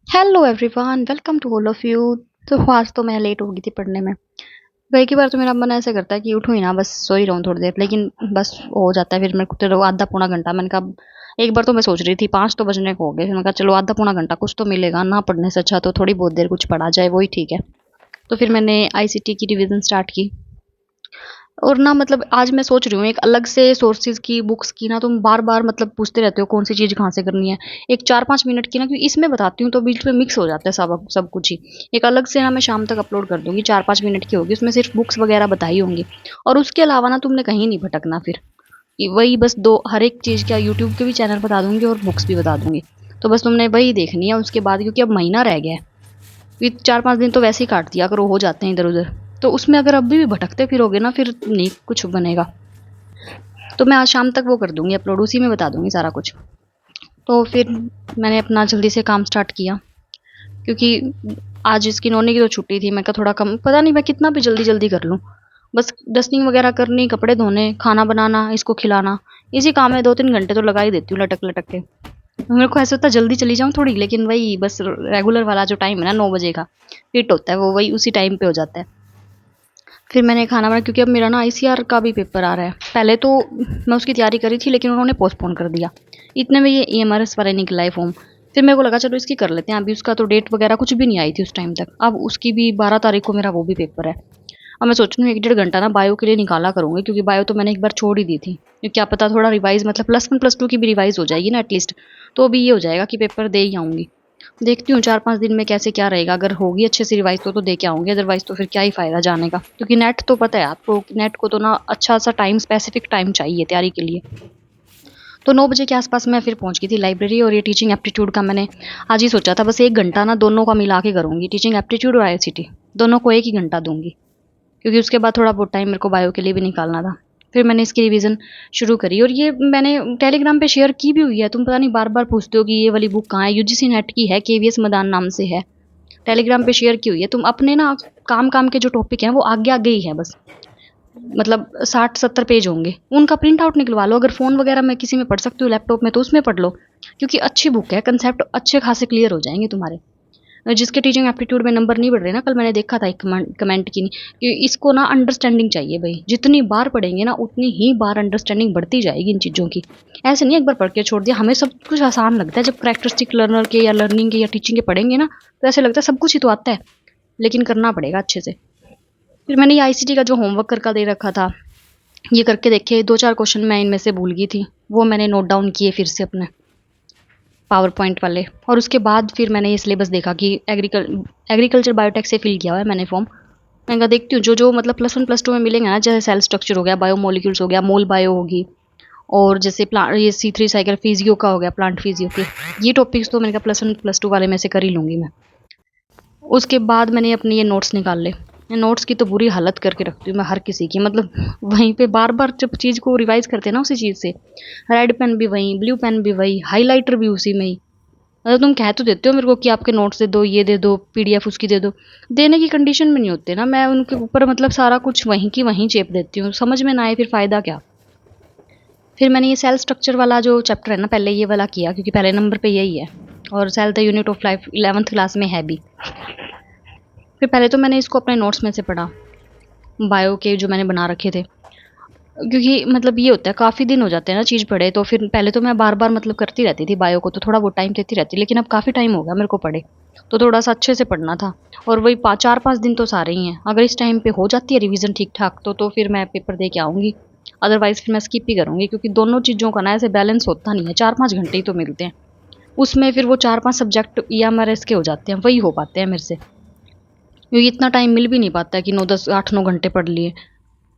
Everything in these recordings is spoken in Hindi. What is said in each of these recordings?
Hello everyone, welcome to all of you. तो आज तो मैं लेट हो गई थी पढ़ने में। कई की बार तो मेरा मन ऐसा करता है कि उठूं ही ना, बस सो ही रहूं थोड़ी देर, लेकिन बस हो जाता है। फिर मेरे को तो आधा पौना घंटा, मैंने कहा एक बार तो मैं सोच रही थी 5 तो बजने को हो गए, फिर मैंने कहा चलो आधा पौना घंटा कुछ तो मिलेगा ना, पढ़ने से अच्छा तो थोड़ी बहुत देर कुछ पढ़ा जाए, वही ठीक है। तो फिर मैंने आईसीटी की रिवीजन स्टार्ट की। और ना मतलब आज मैं सोच रही हूँ एक अलग से सोर्सेज की बुक्स की, ना तुम बार बार मतलब पूछते रहते हो कौन सी चीज़ कहाँ से करनी है। एक 4-5 मिनट की ना, क्योंकि इसमें बताती हूँ तो बीच में मिक्स हो जाता है सब सब कुछ ही। एक अलग से ना मैं शाम तक अपलोड कर दूंगी, 4-5 मिनट की होगी, उसमें सिर्फ बुक्स वगैरह बताई होंगी। और उसके अलावा ना तुमने कहीं नहीं भटकना फिर। वही बस दो हर एक चीज़ का यूट्यूब के भी चैनल बता दूंगी और बुक्स भी बता दूंगी। तो बस तुमने वही देखनी है उसके बाद, क्योंकि अब महीना रह गया है। ये 4-5 दिन तो वैसे ही काट दिया अगर वो हो जाते हैं इधर उधर। तो उसमें अगर अभी भी भटकते फिरोगे ना, फिर नहीं कुछ बनेगा। तो मैं आज शाम तक वो कर दूंगी अपलोड, उसी में बता दूंगी सारा कुछ। तो फिर मैंने अपना जल्दी से काम स्टार्ट किया, क्योंकि आज इसकी नोनी की तो छुट्टी थी। मैं कहा थोड़ा कम, पता नहीं मैं कितना भी जल्दी जल्दी कर लूँ। बस डस्टिंग वगैरह करनी, कपड़े धोने, खाना बनाना, इसको खिलाना, इसी काम में 2-3 घंटे तो लगा ही देती हूँ लटक लटक के। मेरे को ऐसा होता है जल्दी चली जाऊँ थोड़ी, लेकिन वही बस रेगुलर वाला जो टाइम है ना 9 बजे का फिट होता है, वो वही उसी टाइम पे हो जाता है। फिर मैंने खाना बनाया, क्योंकि अब मेरा ना आईसीआर का भी पेपर आ रहा है। पहले तो मैं उसकी तैयारी करी थी, लेकिन उन्होंने पोस्टपोन कर दिया। इतने में ये ईएमआरएस वाले निकला है फॉर्म। फिर मेरे को लगा चलो इसकी कर लेते हैं, अभी उसका तो डेट वगैरह कुछ भी नहीं आई थी उस टाइम तक। अब उसकी भी 12 तारीख को मेरा वो भी पेपर है। अब मैं सोच रही हूँ 1-1.5 घंटा ना बायो के लिए निकाला करूँगी, क्योंकि बायो तो मैंने एक बार छोड़ ही दी थी। क्योंकि क्या पता थोड़ा रिवाइज, मतलब +1 +2 की भी रिवाइज हो जाएगी ना एटलीस्ट। तो अभी ये हो जाएगा कि पेपर दे ही आऊँगी। देखती हूँ 4-5 दिन में कैसे क्या रहेगा। अगर होगी अच्छे से रिवाइज तो दे के आऊँगी, अदरवाइज़ तो फिर क्या ही फ़ायदा जाने का। क्योंकि नेट तो पता है आपको, नेट को तो ना अच्छा सा टाइम, स्पेसिफिक टाइम चाहिए तैयारी के लिए। तो 9 बजे के आसपास मैं फिर पहुँच गई थी लाइब्रेरी। और ये टीचिंग एप्टीट्यूड का मैंने आज ही सोचा था, बस 1 घंटा ना दोनों का मिला के करूँगी, टीचिंग एप्टीट्यूड और आईसीटी दोनों को 1 ही घंटा दूँगी। क्योंकि उसके बाद थोड़ा बहुत टाइम मेरे को बायो के लिए भी निकालना था। फिर मैंने इसकी रिवीजन शुरू करी, और ये मैंने टेलीग्राम पे शेयर की भी हुई है। तुम पता नहीं बार बार पूछते हो कि ये वाली बुक कहाँ है। यूजीसी नेट की है, केवीएस मदान नाम से है। टेलीग्राम पे शेयर की हुई है। तुम अपने ना काम काम के जो टॉपिक हैं वो आगे आगे ही है बस। मतलब 60-70 पेज होंगे, उनका प्रिंट आउट निकलवा लो। अगर फ़ोन वगैरह में किसी में पढ़ सकते हो, लैपटॉप में, तो उसमें पढ़ लो। क्योंकि अच्छी बुक है, कंसेप्ट अच्छे खासे क्लियर हो जाएंगे तुम्हारे। जिसके टीचिंग एप्टीट्यूड में नंबर नहीं बढ़ रहे ना, कल मैंने देखा था एक कमेंट की, नहीं कि इसको ना अंडरस्टैंडिंग चाहिए भाई। जितनी बार पढ़ेंगे ना उतनी ही बार अंडरस्टैंडिंग बढ़ती जाएगी इन चीज़ों की। ऐसे नहीं एक बार पढ़ के छोड़ दिया। हमें सब कुछ आसान लगता है जब करेक्टरिस्टिक लर्नर के या लर्निंग के या टीचिंग के पढ़ेंगे ना, तो ऐसे लगता है सब कुछ ही तो आता है, लेकिन करना पड़ेगा अच्छे से। फिर मैंने ये आईसीटी का जो होमवर्क करके दे रखा था, ये करके देखे। 2-4 क्वेश्चन मैं इनमें से भूल गई थी, वो मैंने नोट डाउन किए फिर से अपने पावर पॉइंट वाले। और उसके बाद फिर मैंने ये सिलेबस देखा कि एग्रीकल्चर बायोटेक से फिल किया हुआ है मैंने फॉर्म। मैंने कहा देखती हूँ जो जो मतलब +1 +2 में मिलेंगे ना, जैसे सेल स्ट्रक्चर हो गया, बायोमोलिक्यूल्स हो गया, मोल बायो होगी, और जैसे प्लांट, ये C3 साइकिल फिजियो का हो गया, प्लांट फिजियो के, ये टॉपिक्स तो मैंने कहा +1 +2 वाले में से कर ही लूँगी मैं। उसके बाद मैंने अपने ये नोट्स निकाल ले। नोट्स की तो बुरी हालत करके रखती हूँ मैं हर किसी की, मतलब वहीं पे बार बार जब चीज़ को रिवाइज करते हैं ना उसी चीज़ से। रेड पेन भी वहीं, ब्लू पेन भी वही, हाईलाइटर भी उसी में ही। मतलब तुम कह तो देते हो मेरे को कि आपके नोट्स दे दो, ये दे दो, पीडीएफ उसकी दे दो, देने की कंडीशन में नहीं होते ना। मैं उनके ऊपर मतलब सारा कुछ वहीं की वहीं चेप देती हूँ, समझ में ना आए फिर फ़ायदा क्या। फिर मैंने ये सेल स्ट्रक्चर वाला जो चैप्टर है ना, पहले ये वाला किया, क्योंकि पहले नंबर पे यही है। और cell the unit of life 11th class में है भी। फिर पहले तो मैंने इसको अपने नोट्स में से पढ़ा, बायो के जो मैंने बना रखे थे। क्योंकि मतलब ये होता है काफ़ी दिन हो जाते हैं ना चीज़ पढ़े, तो फिर पहले तो मैं बार बार मतलब करती रहती थी बायो को, तो थोड़ा बहुत टाइम देती रहती, लेकिन अब काफ़ी टाइम हो गया मेरे को पढ़े। तो थोड़ा सा अच्छे से पढ़ना था। और वही 4-5 दिन तो सारे ही हैं। अगर इस टाइम पे हो जाती है रिवीजन ठीक ठाक तो फिर मैं पेपर दे के आऊँगी। अदरवाइज़ फिर मैं स्किप ही करूँगी, क्योंकि दोनों चीज़ों का ना ऐसे बैलेंस होता नहीं है। 4-5 घंटे ही तो मिलते हैं उसमें, फिर वो 4-5 सब्जेक्ट ईएमआरएस के हो जाते हैं, वही हो पाते हैं मेरे से। क्योंकि इतना टाइम मिल भी नहीं पाता है कि 9-10 8-9 घंटे पढ़ लिए।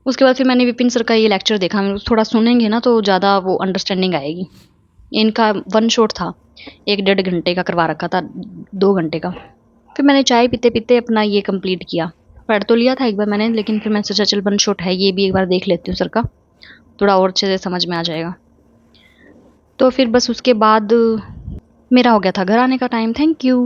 उसके बाद फिर मैंने विपिन सर का ये लेक्चर देखा। थोड़ा सुनेंगे ना तो ज़्यादा वो अंडरस्टैंडिंग आएगी। इनका वन शॉट था, 1-1.5 घंटे का करवा रखा था, 2 घंटे का। फिर मैंने चाय पीते पीते अपना ये कंप्लीट किया। पढ़ तो लिया था एक बार मैंने, लेकिन फिर मैंने सोचा चल वन शॉट है, ये भी एक बार देख लेती हूँ सर का, थोड़ा और अच्छे से समझ में आ जाएगा। तो फिर बस उसके बाद मेरा हो गया था घर आने का टाइम। Thank you.